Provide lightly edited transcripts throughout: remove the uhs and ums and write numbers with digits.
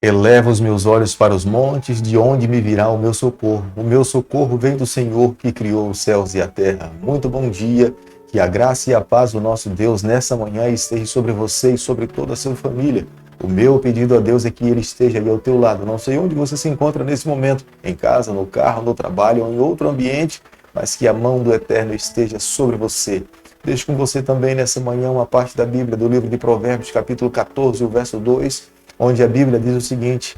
Elevo os meus olhos para os montes, de onde me virá o meu socorro. O meu socorro vem do Senhor que criou os céus e a terra. Muito bom dia, que a graça e a paz do nosso Deus nessa manhã esteja sobre você e sobre toda a sua família. O meu pedido a Deus é que Ele esteja aí ao teu lado. Não sei onde você se encontra nesse momento, em casa, no carro, no trabalho ou em outro ambiente, mas que a mão do Eterno esteja sobre você. Deixo com você também nessa manhã uma parte da Bíblia, do livro de Provérbios, capítulo 14, o verso 2, onde a Bíblia diz o seguinte: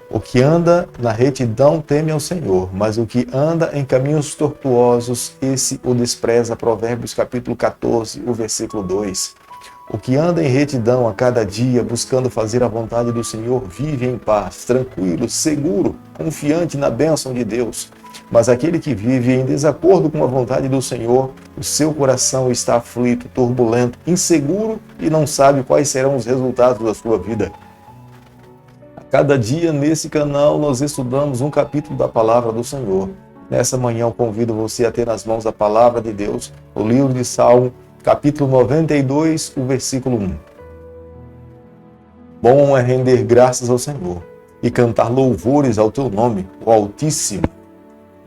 o que anda na retidão teme ao Senhor, mas o que anda em caminhos tortuosos, esse o despreza. Provérbios capítulo 14, o versículo 2. O que anda em retidão a cada dia, buscando fazer a vontade do Senhor, vive em paz, tranquilo, seguro, confiante na bênção de Deus. Mas aquele que vive em desacordo com a vontade do Senhor, o seu coração está aflito, turbulento, inseguro e não sabe quais serão os resultados da sua vida. Cada dia nesse canal nós estudamos um capítulo da Palavra do Senhor. Nessa manhã eu convido você a ter nas mãos a Palavra de Deus, o livro de Salmo, capítulo 92, o versículo 1. Bom é render graças ao Senhor e cantar louvores ao teu nome, o Altíssimo.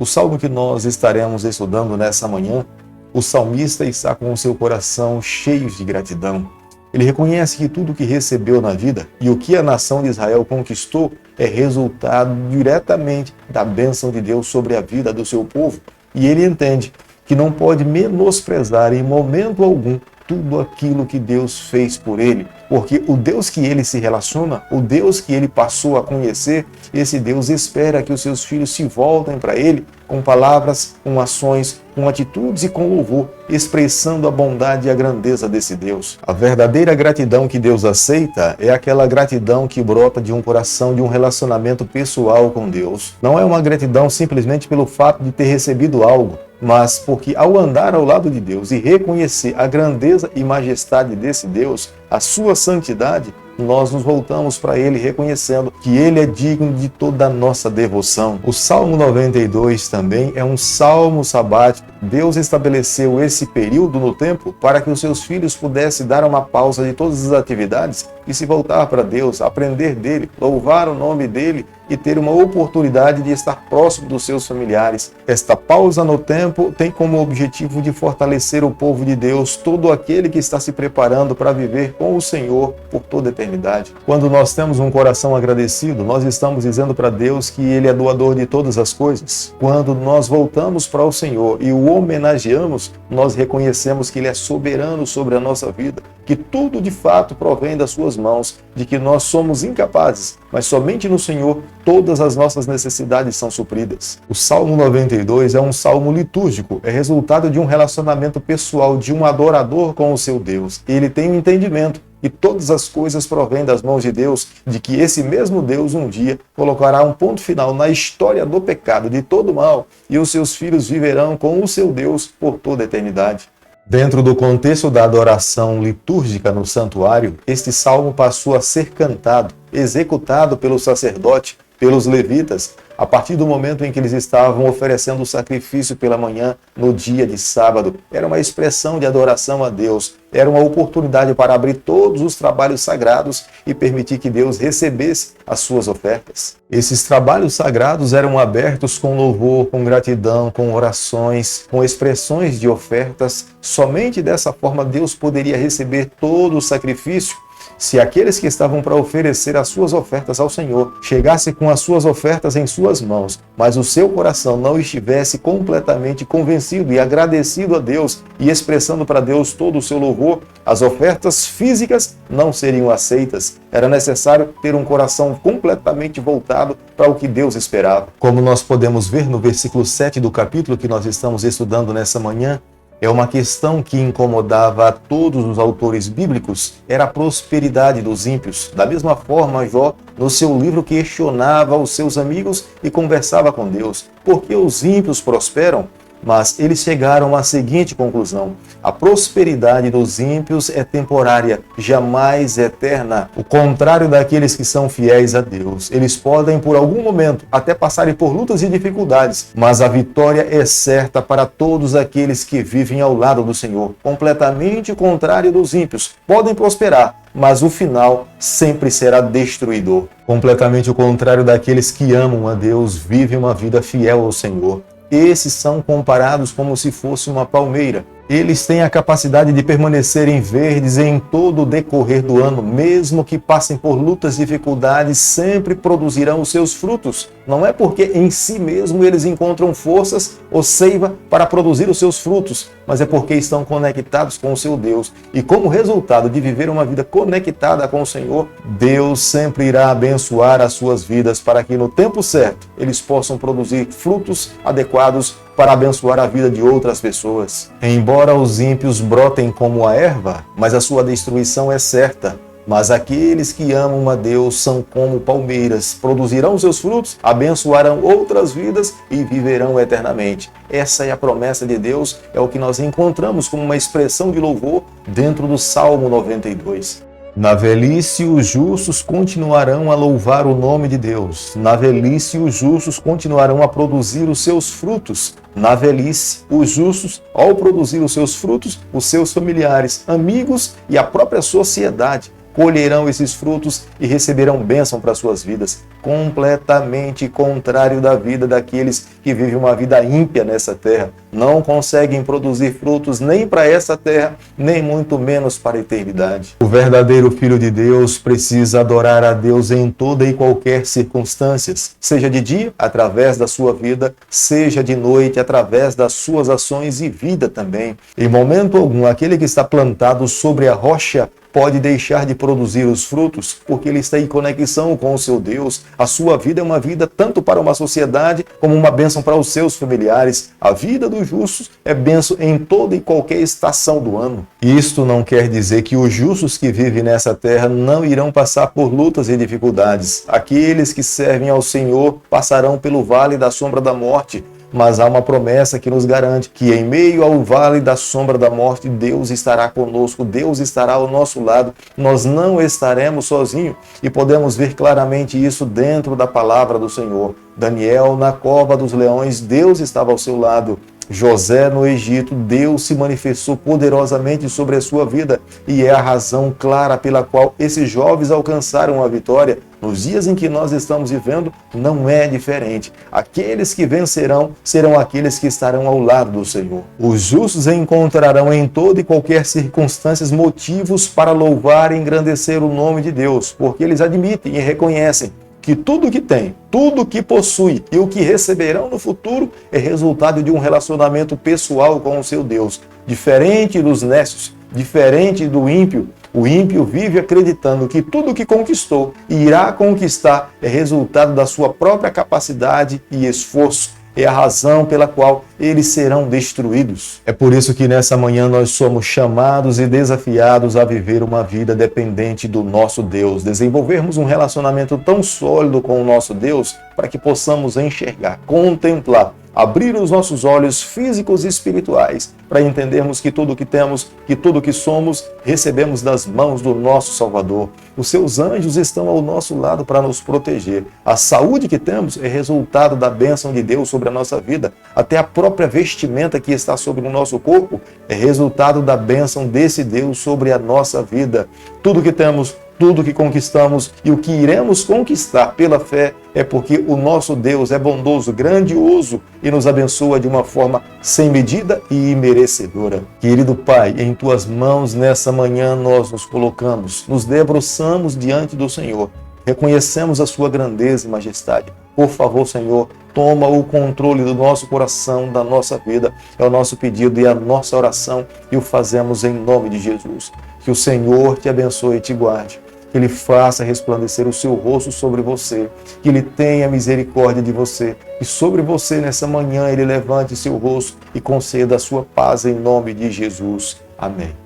O salmo que nós estaremos estudando nessa manhã, o salmista está com o seu coração cheio de gratidão. Ele reconhece que tudo o que recebeu na vida e o que a nação de Israel conquistou é resultado diretamente da bênção de Deus sobre a vida do seu povo. E ele entende que não pode menosprezar em momento algum tudo aquilo que Deus fez por ele, porque o Deus que ele se relaciona, o Deus que ele passou a conhecer, esse Deus espera que os seus filhos se voltem para ele com palavras, com ações, com atitudes e com louvor, expressando a bondade e a grandeza desse Deus. A verdadeira gratidão que Deus aceita é aquela gratidão que brota de um coração, de um relacionamento pessoal com Deus. Não é uma gratidão simplesmente pelo fato de ter recebido algo, mas porque ao andar ao lado de Deus e reconhecer a grandeza e majestade desse Deus, a sua santidade, nós nos voltamos para Ele reconhecendo que Ele é digno de toda a nossa devoção. O Salmo 92 também é um salmo sabático. Deus estabeleceu esse período no tempo para que os seus filhos pudessem dar uma pausa de todas as atividades e se voltar para Deus, aprender dEle, louvar o nome dEle e ter uma oportunidade de estar próximo dos seus familiares. Esta pausa no tempo tem como objetivo de fortalecer o povo de Deus, todo aquele que está se preparando para viver com o Senhor por toda a eternidade. Quando nós temos um coração agradecido, nós estamos dizendo para Deus que Ele é doador de todas as coisas. Quando nós voltamos para o Senhor e o homenageamos, nós reconhecemos que Ele é soberano sobre a nossa vida, que tudo de fato provém das suas mãos, de que nós somos incapazes, mas somente no Senhor todas as nossas necessidades são supridas. O Salmo 92 é um salmo litúrgico, é resultado de um relacionamento pessoal de um adorador com o seu Deus. Ele tem um entendimento e todas as coisas provêm das mãos de Deus, de que esse mesmo Deus um dia colocará um ponto final na história do pecado, de todo o mal, e os seus filhos viverão com o seu Deus por toda a eternidade. Dentro do contexto da adoração litúrgica no santuário, este salmo passou a ser cantado, executado pelo sacerdote, pelos levitas, a partir do momento em que eles estavam oferecendo o sacrifício pela manhã, no dia de sábado. Era uma expressão de adoração a Deus, era uma oportunidade para abrir todos os trabalhos sagrados e permitir que Deus recebesse as suas ofertas. Esses trabalhos sagrados eram abertos com louvor, com gratidão, com orações, com expressões de ofertas. Somente dessa forma Deus poderia receber todo o sacrifício. Se aqueles que estavam para oferecer as suas ofertas ao Senhor chegassem com as suas ofertas em suas mãos, mas o seu coração não estivesse completamente convencido e agradecido a Deus e expressando para Deus todo o seu louvor, as ofertas físicas não seriam aceitas. Era necessário ter um coração completamente voltado para o que Deus esperava. Como nós podemos ver no versículo 7 do capítulo que nós estamos estudando nessa manhã, é uma questão que incomodava a todos os autores bíblicos, era a prosperidade dos ímpios. Da mesma forma, Jó, no seu livro, questionava os seus amigos e conversava com Deus. Por que os ímpios prosperam? mas eles chegaram à seguinte conclusão: a prosperidade dos ímpios é temporária, jamais eterna. O contrário daqueles que são fiéis a Deus. Eles podem, por algum momento, até passarem por lutas e dificuldades, mas a vitória é certa para todos aqueles que vivem ao lado do Senhor. Completamente o contrário dos ímpios. Podem prosperar, mas o final sempre será destruidor. Completamente o contrário daqueles que amam a Deus, vivem uma vida fiel ao Senhor. Esses são comparados como se fosse uma palmeira. Eles têm a capacidade de permanecerem verdes em todo o decorrer do ano, mesmo que passem por lutas e dificuldades, sempre produzirão os seus frutos. Não é porque em si mesmo eles encontram forças ou seiva para produzir os seus frutos, mas é porque estão conectados com o seu Deus. E como resultado de viver uma vida conectada com o Senhor, Deus sempre irá abençoar as suas vidas para que no tempo certo eles possam produzir frutos adequados para abençoar a vida de outras pessoas. Embora os ímpios brotem como a erva, mas a sua destruição é certa. Mas aqueles que amam a Deus são como palmeiras, produzirão seus frutos, abençoarão outras vidas e viverão eternamente. Essa é a promessa de Deus, é o que nós encontramos como uma expressão de louvor dentro do Salmo 92. Na velhice, os justos continuarão a louvar o nome de Deus. Na velhice, os justos continuarão a produzir os seus frutos. Na velhice, os justos, ao produzir os seus frutos, os seus familiares, amigos e a própria sociedade colherão esses frutos e receberão bênção para suas vidas. Completamente contrário da vida daqueles que vivem uma vida ímpia nessa terra. Não conseguem produzir frutos nem para essa terra, nem muito menos para a eternidade. O verdadeiro Filho de Deus precisa adorar a Deus em toda e qualquer circunstância, seja de dia, através da sua vida, seja de noite, através das suas ações e vida também. Em momento algum, aquele que está plantado sobre a rocha pode deixar de produzir os frutos, porque ele está em conexão com o seu Deus. A sua vida é uma vida tanto para uma sociedade, como uma bênção para os seus familiares. A vida dos justos é bênção em toda e qualquer estação do ano. Isto não quer dizer que os justos que vivem nessa terra não irão passar por lutas e dificuldades. Aqueles que servem ao Senhor passarão pelo vale da sombra da morte, mas há uma promessa que nos garante que em meio ao vale da sombra da morte, Deus estará conosco, Deus estará ao nosso lado, nós não estaremos sozinhos e podemos ver claramente isso dentro da palavra do Senhor. Daniel na cova dos leões, Deus estava ao seu lado. José no Egito, Deus se manifestou poderosamente sobre a sua vida e é a razão clara pela qual esses jovens alcançaram a vitória. Nos dias em que nós estamos vivendo, não é diferente. Aqueles que vencerão serão aqueles que estarão ao lado do Senhor. Os justos encontrarão em toda e qualquer circunstância motivos para louvar e engrandecer o nome de Deus, porque eles admitem e reconhecem que tudo que tem, tudo que possui e o que receberão no futuro é resultado de um relacionamento pessoal com o seu Deus. Diferente dos nécios, diferente do ímpio, o ímpio vive acreditando que tudo que conquistou e irá conquistar é resultado da sua própria capacidade e esforço. É a razão pela qual eles serão destruídos. É por isso que nessa manhã nós somos chamados e desafiados a viver uma vida dependente do nosso Deus, desenvolvermos um relacionamento tão sólido com o nosso Deus para que possamos enxergar, contemplar, abrir os nossos olhos físicos e espirituais para entendermos que tudo o que temos, que tudo o que somos, recebemos das mãos do nosso Salvador. Os seus anjos estão ao nosso lado para nos proteger. A saúde que temos é resultado da bênção de Deus sobre a nossa vida. Até a própria vestimenta que está sobre o nosso corpo é resultado da bênção desse Deus sobre a nossa vida. Tudo que temos, tudo que conquistamos e o que iremos conquistar pela fé é porque o nosso Deus é bondoso, grandioso e nos abençoa de uma forma sem medida e imerecedora. Querido Pai, em Tuas mãos nessa manhã nós nos colocamos, nos debruçamos diante do Senhor, reconhecemos a Sua grandeza e majestade. Por favor, Senhor, toma o controle do nosso coração, da nossa vida. É o nosso pedido e a nossa oração e o fazemos em nome de Jesus. Que o Senhor te abençoe e te guarde. Que Ele faça resplandecer o seu rosto sobre você. Que Ele tenha misericórdia de você. E sobre você nessa manhã Ele levante seu rosto e conceda a sua paz em nome de Jesus. Amém.